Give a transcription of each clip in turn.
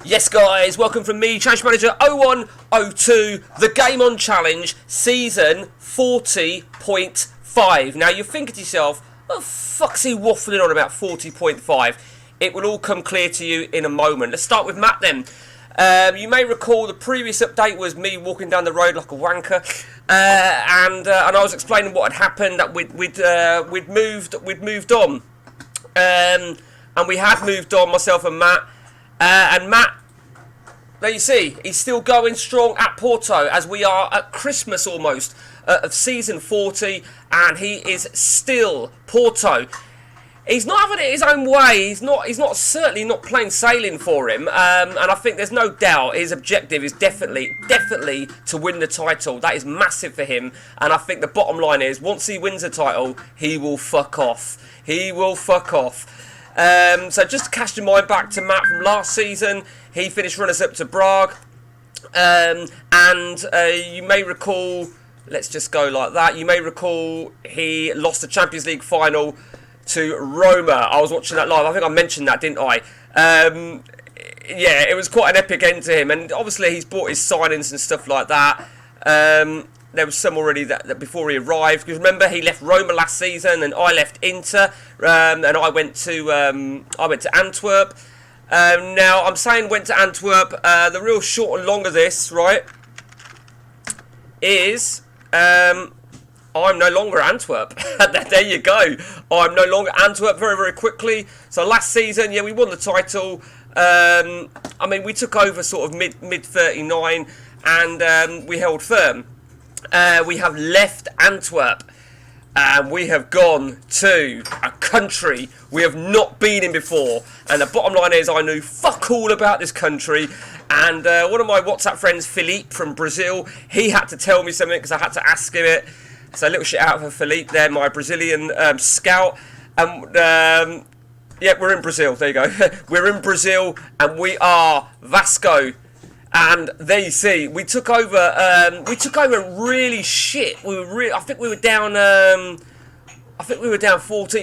Yes, guys, welcome from me, Challenge Manager 0102, the Game On Challenge, Season 40.5. Now, you're thinking to yourself, what the fuck's he waffling on about 40.5? It will all come clear to you in a moment. Let's start with Matt then. You may recall the previous update was me walking down the road like a wanker, and I was explaining what had happened, that we'd moved on, and we had moved on, myself and Matt. And Matt, there you see, he's still going strong at Porto as we are at Christmas almost of season 40, and he is still Porto. He's not having it his own way. He's not certainly not plain sailing for him. And I think there's no doubt his objective is definitely to win the title. That is massive for him. And I think the bottom line is, once he wins the title, he will fuck off. He will fuck off. So just to cast your mind back to Matt from last season, he finished runners-up to Prague, and you may recall, let's just go like that, you may recall he lost the Champions League final to Roma. I was watching that live, I think I mentioned that, didn't I? Yeah, it was quite an epic end to him, and obviously he's bought his signings and stuff like that. There was some already that before he arrived, because remember he left Roma last season and I left Inter, and I went to Antwerp. Now I'm saying went to Antwerp. The real short and long of this, right, is I'm no longer Antwerp. There you go. I'm no longer Antwerp very, very quickly. So last season, yeah, we won the title. I mean, we took over sort of mid 39, and we held firm. We have left Antwerp and we have gone to a country we have not been in before, and the bottom line is I knew fuck all about this country, and one of my WhatsApp friends, Philippe from Brazil, he had to tell me something because I had to ask him it. So a little shit out for Philippe there, my Brazilian scout. Yeah, we're in Brazil, there you go. We're in Brazil and we are Vasco. And there you see, we took over really shit. I think we were down 14th,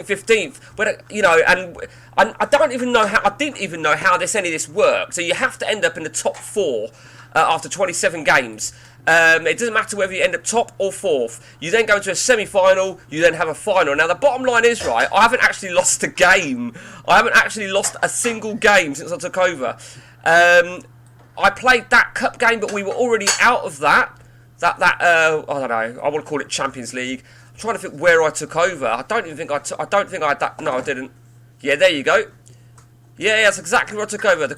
15th. But you know, and I didn't even know how any of this worked. So you have to end up in the top 4 after 27 games. It doesn't matter whether you end up top or 4th. You then go into a semi-final, you then have a final. Now the bottom line is, right, I haven't actually lost a game. I haven't actually lost a single game since I took over. I played that cup game, but we were already out of that. I don't know. I want to call it Champions League. I'm trying to think where I took over. I don't think I had that. No, I didn't. Yeah, there you go. Yeah, that's exactly where I took over. The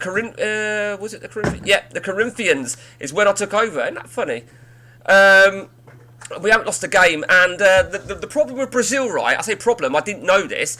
Corinthians is when I took over. Isn't that funny? We haven't lost a game, and the problem with Brazil, right? I say problem. I didn't know this.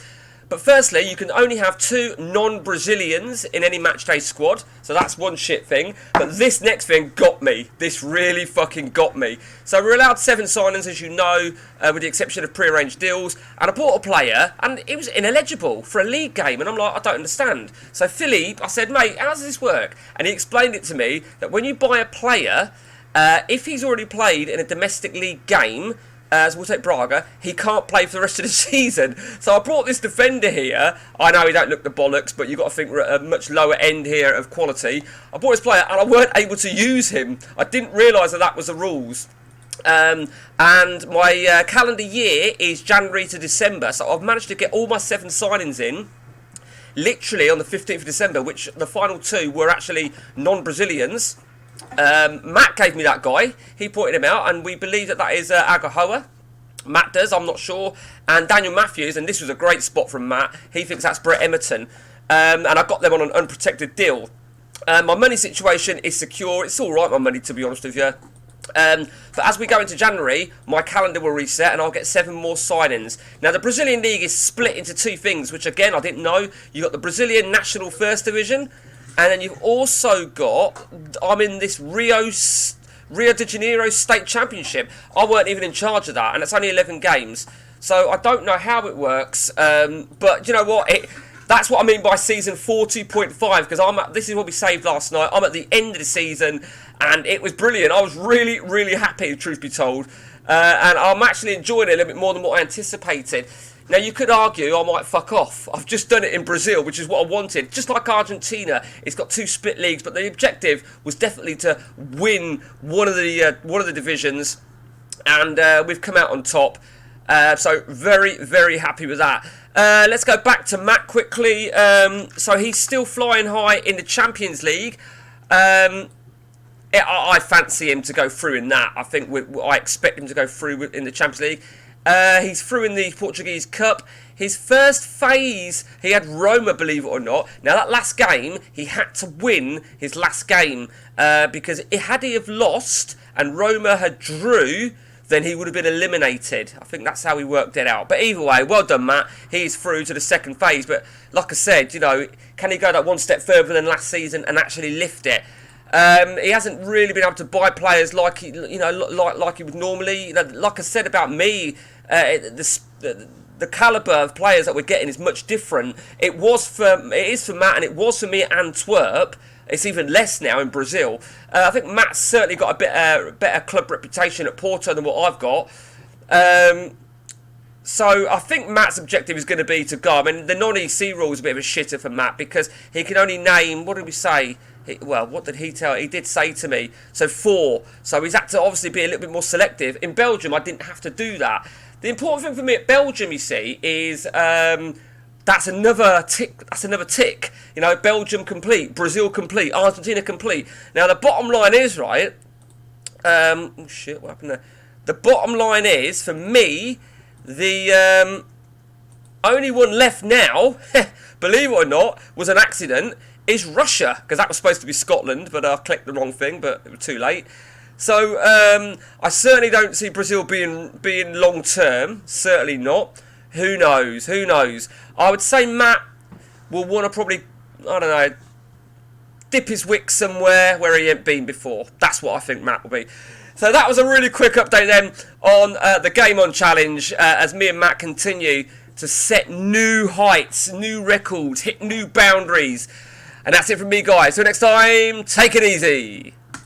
But firstly, you can only have 2 non-Brazilians in any matchday squad. So that's one shit thing. But this next thing got me. This really fucking got me. So we're allowed 7 signings, as you know, with the exception of pre-arranged deals. And I bought a player, and it was ineligible for a league game. And I'm like, I don't understand. So Philippe, I said, mate, how does this work? And he explained it to me that when you buy a player, if he's already played in a domestic league game, as we'll take Braga, he can't play for the rest of the season. So I brought this defender here. I know he don't look the bollocks, but you've got to think we're at a much lower end here of quality. I bought this player and I weren't able to use him. I didn't realise that was the rules. And my calendar year is January to December, so I've managed to get all my 7 signings in literally on the 15th of December, which the final 2 were actually non-Brazilians. Matt gave me that guy. He pointed him out, and we believe that is Agahoa. Matt does, I'm not sure. And Daniel Matthews, and this was a great spot from Matt, he thinks that's Brett Emerton. And I got them on an unprotected deal. My money situation is secure. It's alright, my money, to be honest with you. But as we go into January, my calendar will reset and I'll get 7 more signings. Now, the Brazilian League is split into 2 things, which again, I didn't know. You've got the Brazilian National First Division, and then you've also got, I'm in this Rio de Janeiro State Championship. I weren't even in charge of that, and it's only 11 games. So I don't know how it works, but you know what? That's what I mean by season 40.5, because this is what we saved last night. I'm at the end of the season, and it was brilliant. I was really, really happy, truth be told. And I'm actually enjoying it a little bit more than what I anticipated. Now, you could argue I might fuck off. I've just done it in Brazil, which is what I wanted. Just like Argentina, it's got 2 split leagues, but the objective was definitely to win one of the divisions, and we've come out on top. So very, very happy with that. Let's go back to Matt quickly. So he's still flying high in the Champions League. I fancy him to go through in that. I think I expect him to go through in the Champions League. He's through in the Portuguese Cup. His first phase, he had Roma, believe it or not. Now, that last game, he had to win his last game because had he have lost and Roma had drew, then he would have been eliminated. I think that's how he worked it out. But either way, well done, Matt. He's through to the second phase. But like I said, you know, can he go that one step further than last season and actually lift it? He hasn't really been able to buy players like he, like he would normally. You know, like I said about me, the caliber of players that we're getting is much different. It is for Matt, and it was for me at Antwerp. It's even less now in Brazil. I think Matt's certainly got a better club reputation at Porto than what I've got. So I think Matt's objective is going to be to go. I mean, the non-EC rule is a bit of a shitter for Matt because he can only name, what did we say? What did he tell? He did say to me, so 4. So he's had to obviously be a little bit more selective. In Belgium, I didn't have to do that. The important thing for me at Belgium, you see, is that's another tick. That's another tick. You know, Belgium complete, Brazil complete, Argentina complete. Now the bottom line is, right? Oh shit! What happened there? The bottom line is, for me, the only one left now, believe it or not, was an accident. Is Russia, because that was supposed to be Scotland, but I clicked the wrong thing, but it was too late. So I certainly don't see Brazil being long term. Certainly not. Who knows? Who knows? I would say Matt will want to probably, I don't know, dip his wick somewhere where he ain't been before. That's what I think Matt will be. So that was a really quick update then on the Game On Challenge as me and Matt continue to set new heights, new records, hit new boundaries. And that's it from me, guys. So next time, take it easy.